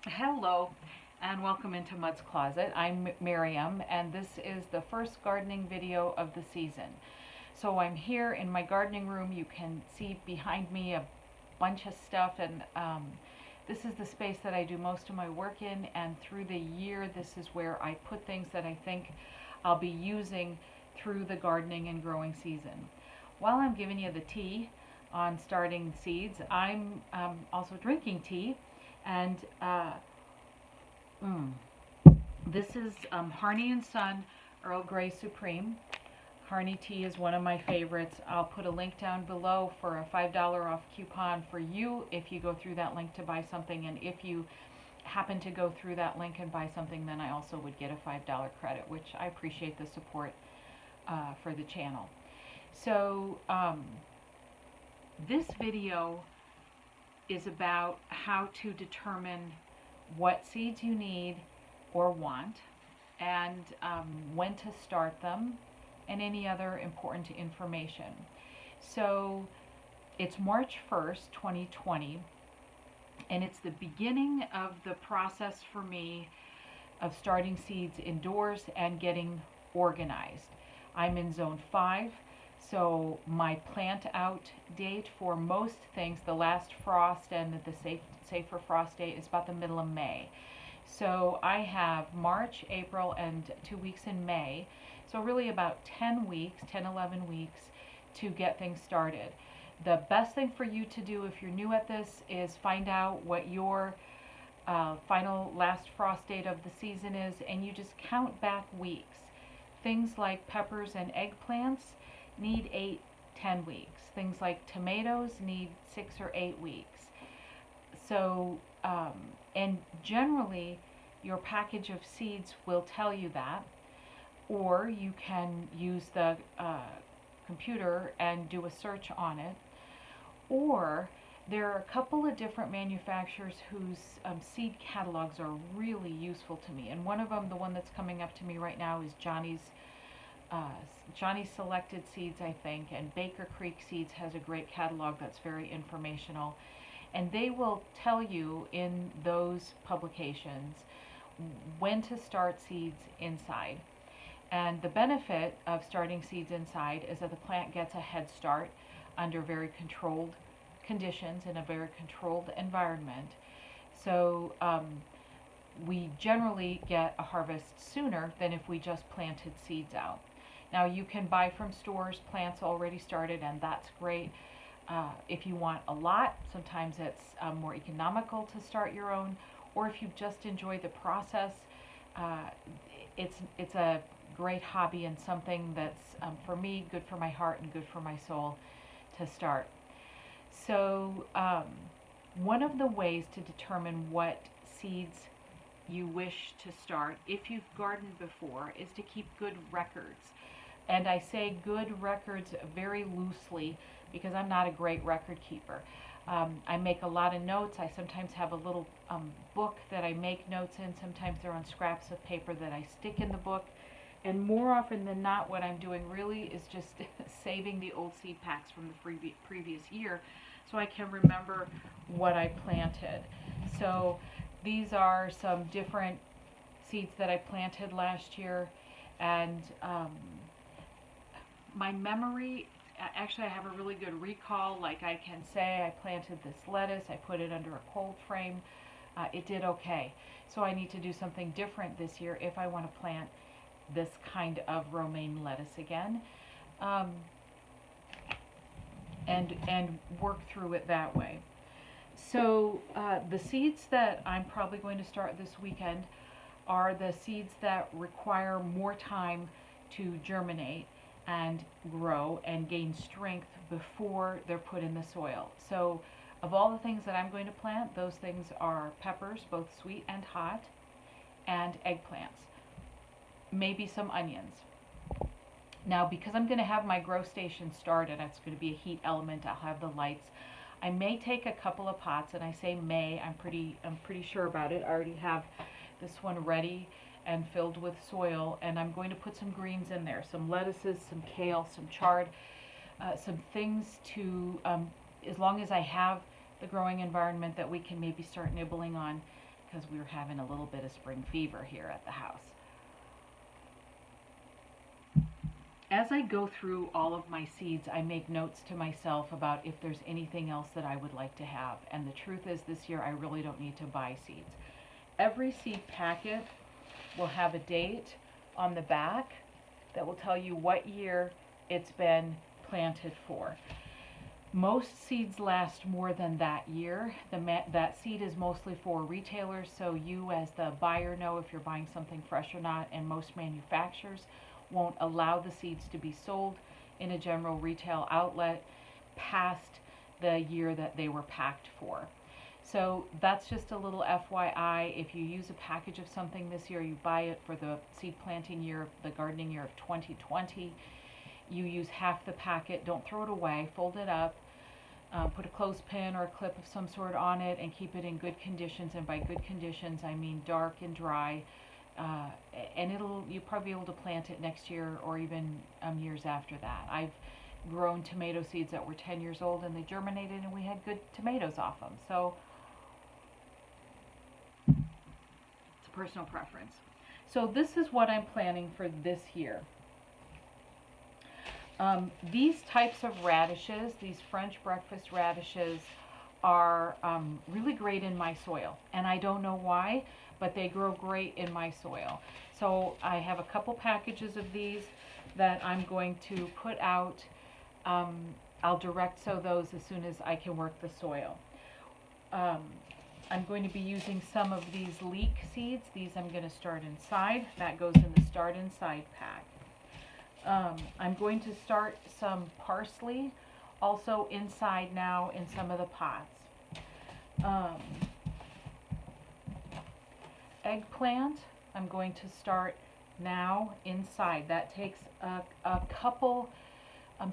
Hello and welcome into Mud's Closet. I'm Miriam and this is the first gardening video of the season. So I'm here in my gardening room. You can see behind me a bunch of stuff and this is the space that I do most of my work in, and through the year this is where I put things that I think I'll be using through the gardening and growing season. While I'm giving you the tea on starting seeds, I'm also drinking tea and Mm. This is Harney and Son Earl Grey Supreme. Harney tea is one of my favorites. I'll put a link down below for a $5 off coupon for you if you go through that link to buy something. And if you happen to go through that link and buy something, then I also would get a $5 credit, which I appreciate the support for the channel. So this video is about how to determine what seeds you need or want, and when to start them, and any other important information. So it's March 1st, 2020, and it's the beginning of the process for me of starting seeds indoors and getting organized. I'm in zone 5, so my plant out date for most things, the last frost and the safer frost date, is about the middle of May. So I have March, April, and 2 weeks in May. So really about 10 weeks, 10, 11 weeks to get things started. The best thing for you to do if you're new at this is find out what your final last frost date of the season is, and you just count back weeks. Things like peppers and eggplants need 8, 10 weeks. Things like tomatoes need 6 or 8 weeks. So, and generally your package of seeds will tell you that, or you can use the computer and do a search on it, or there are a couple of different manufacturers whose seed catalogs are really useful to me, and one of them, the one that's coming up to me right now, is Johnny's Selected Seeds, I think, and Baker Creek Seeds has a great catalog that's very informational, and they will tell you in those publications when to start seeds inside. And the benefit of starting seeds inside is that the plant gets a head start under very controlled conditions in a very controlled environment. So we generally get a harvest sooner than if we just planted seeds out. Now you can buy from stores plants already started, and that's great. If you want a lot, sometimes it's more economical to start your own, or if you just enjoy the process, it's a great hobby and something that's, for me, good for my heart and good for my soul to start. So one of the ways to determine what seeds you wish to start, if you've gardened before, is to keep good records. And I say good records very loosely because I'm not a great record keeper. I make a lot of notes. I sometimes have a little book that I make notes in. Sometimes they're on scraps of paper that I stick in the book. And more often than not, what I'm doing really is just saving the old seed packs from the previous year so I can remember what I planted. So these are some different seeds that I planted last year, and my memory, actually I have a really good recall. Like I can say I planted this lettuce, I put it under a cold frame, it did okay. So I need to do something different this year if I want to plant this kind of romaine lettuce again, and work through it that way. So the seeds that I'm probably going to start this weekend are the seeds that require more time to germinate and grow and gain strength before they're put in the soil. So of all the things that I'm going to plant, those things are peppers, both sweet and hot, and eggplants, maybe some onions. Now, because I'm going to have my grow station started, that's going to be a heat element, I'll have the lights. I may take a couple of pots, and I say may, I'm pretty sure about it. I already have this one ready and filled with soil, and I'm going to put some greens in there, some lettuces, some kale, some chard, some things to, as long as I have the growing environment that we can maybe start nibbling on, because we were having a little bit of spring fever here at the house. As I go through all of my seeds, I make notes to myself about if there's anything else that I would like to have. And the truth is, this year I really don't need to buy seeds. Every seed packet will have a date on the back that will tell you what year it's been planted for. Most seeds last more than that year. That seed is mostly for retailers, so you as the buyer know if you're buying something fresh or not, and most manufacturers won't allow the seeds to be sold in a general retail outlet past the year that they were packed for. So that's just a little FYI. If you use a package of something this year, you buy it for the seed planting year, the gardening year of 2020, you use half the packet. Don't throw it away, fold it up, put a clothespin or a clip of some sort on it, and keep it in good conditions. And by good conditions, I mean dark and dry. And you'll probably be able to plant it next year or even years after that. I've grown tomato seeds that were 10 years old, and they germinated, and we had good tomatoes off them. So it's a personal preference. So this is what I'm planning for this year. These types of radishes, these French breakfast radishes, are really great in my soil, and I don't know why, but they grow great in my soil. So I have a couple packages of these that I'm going to put out. I'll direct sow those as soon as I can work the soil. I'm going to be using some of these leek seeds. These I'm going to start inside. That goes in the start inside pack. I'm going to start some parsley also inside now in some of the pots. Eggplant, I'm going to start now inside. That takes a couple,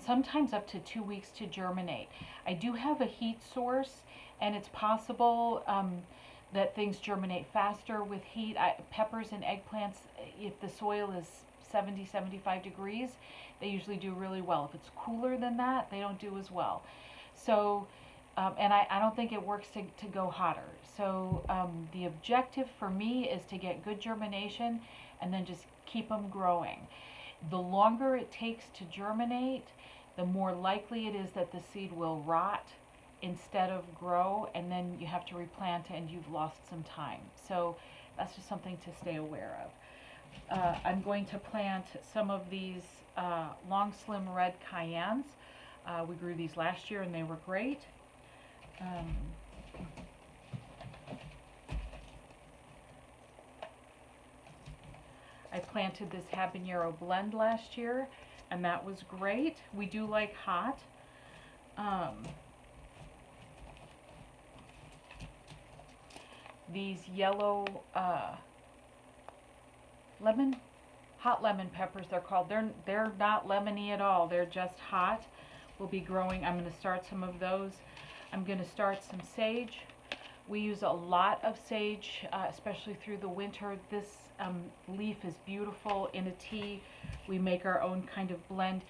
sometimes up to 2 weeks to germinate. I do have a heat source, and it's possible that things germinate faster with heat. Peppers and eggplants, if the soil is 70, 75 degrees, they usually do really well. If it's cooler than that, they don't do as well. So, and I don't think it works to go hotter. So the objective for me is to get good germination and then just keep them growing. The longer it takes to germinate, the more likely it is that the seed will rot instead of grow, and then you have to replant and you've lost some time. So that's just something to stay aware of. I'm going to plant some of these long slim red cayennes. We grew these last year and they were great. I planted this habanero blend last year, and that was great. We do like hot. These yellow hot lemon peppers, they're called. They're not lemony at all. They're just hot. Will be growing. I'm going to start some of those. I'm going to start some sage. We use a lot of sage, especially through the winter. This leaf is beautiful in a tea. We make our own kind of blend.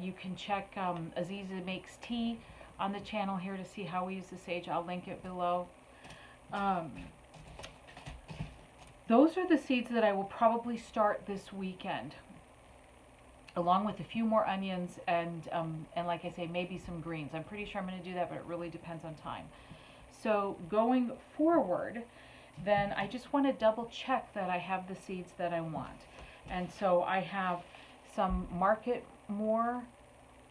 You can check Aziza Makes Tea on the channel here to see how we use the sage. I'll link it below. Those are the seeds that I will probably start this weekend, along with a few more onions and like I say, maybe some greens. I'm pretty sure I'm going to do that, but it really depends on time. So going forward, then I just want to double check that I have the seeds that I want. And so I have some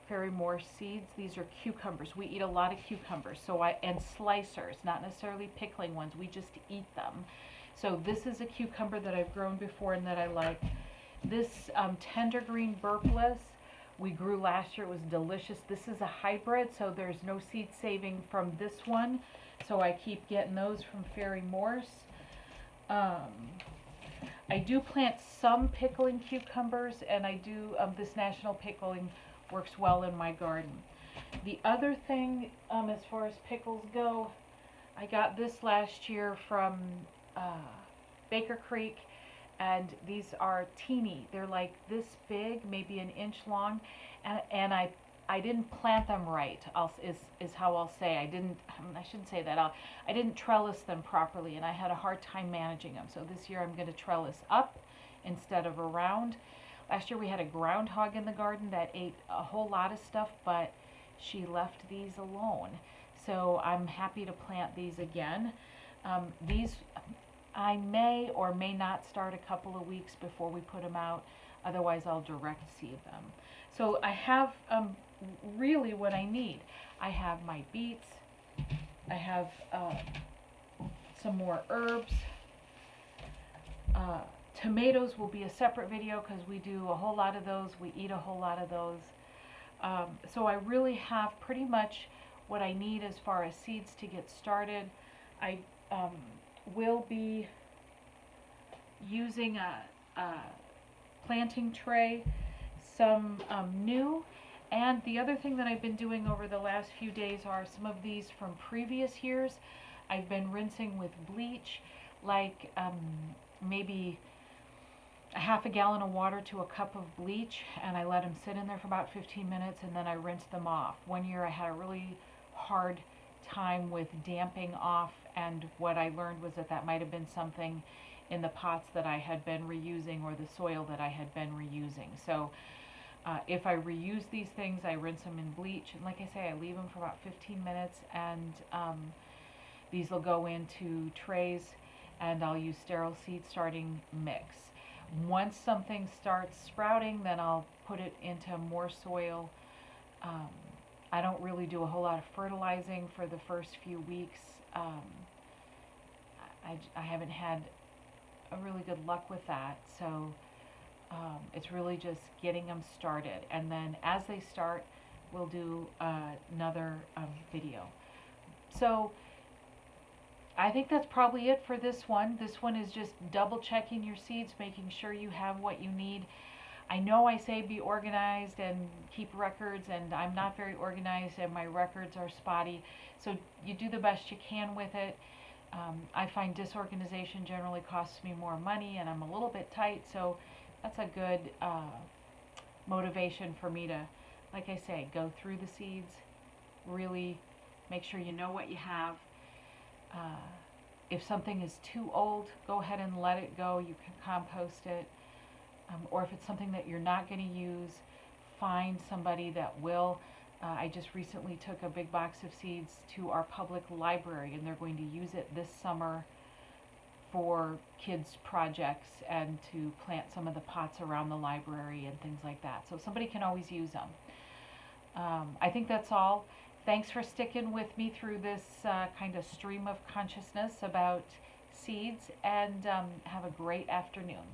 Fairy Moore seeds. These are cucumbers. We eat a lot of cucumbers. And slicers, not necessarily pickling ones. We just eat them. So this is a cucumber that I've grown before and that I like. This tender green burpless we grew last year. It was delicious. This is a hybrid, so there's no seed saving from this one. So I keep getting those from Fairy Morse. I do plant some pickling cucumbers, and I do, this national pickling works well in my garden. The other thing, as far as pickles go, I got this last year from Baker Creek, and these are teeny. They're like this big, maybe an inch long, and I I didn't plant them right. Is how I'll say. I shouldn't say that. I didn't trellis them properly, and I had a hard time managing them. So this year I'm going to trellis up instead of around. Last year we had a groundhog in the garden that ate a whole lot of stuff, but she left these alone. So I'm happy to plant these again. These I may or may not start a couple of weeks before we put them out. Otherwise, I'll direct seed them. So I have really what I need. I have my beets. I have some more herbs. Tomatoes will be a separate video because we do a whole lot of those. We eat a whole lot of those. So I really have pretty much what I need as far as seeds to get started. I will be using a planting tray, some new, and the other thing that I've been doing over the last few days are some of these from previous years. I've been rinsing with bleach, like maybe a half a gallon of water to a cup of bleach, and I let them sit in there for about 15 minutes, and then I rinse them off. One year I had a really hard time with damping off, and what I learned was that that might have been something in the pots that I had been reusing or the soil that I had been reusing. So if I reuse these things, I rinse them in bleach, and like I say, I leave them for about 15 minutes, and these will go into trays, and I'll use sterile seed starting mix. Once something starts sprouting, then I'll put it into more soil. I don't really do a whole lot of fertilizing for the first few weeks. I haven't had a really good luck with that, so it's really just getting them started. And then as they start, we'll do another video. So I think that's probably it for this one. This one is just double checking your seeds, making sure you have what you need. I know I say be organized and keep records, and I'm not very organized and my records are spotty. So you do the best you can with it. I find disorganization generally costs me more money, and I'm a little bit tight, so that's a good motivation for me to, like I say, go through the seeds, really make sure you know what you have. If something is too old, go ahead and let it go. You can compost it. Or if it's something that you're not going to use, find somebody that will. I just recently took a big box of seeds to our public library, and they're going to use it this summer for kids' projects and to plant some of the pots around the library and things like that. So somebody can always use them. I think that's all. Thanks for sticking with me through this kind of stream of consciousness about seeds, and have a great afternoon.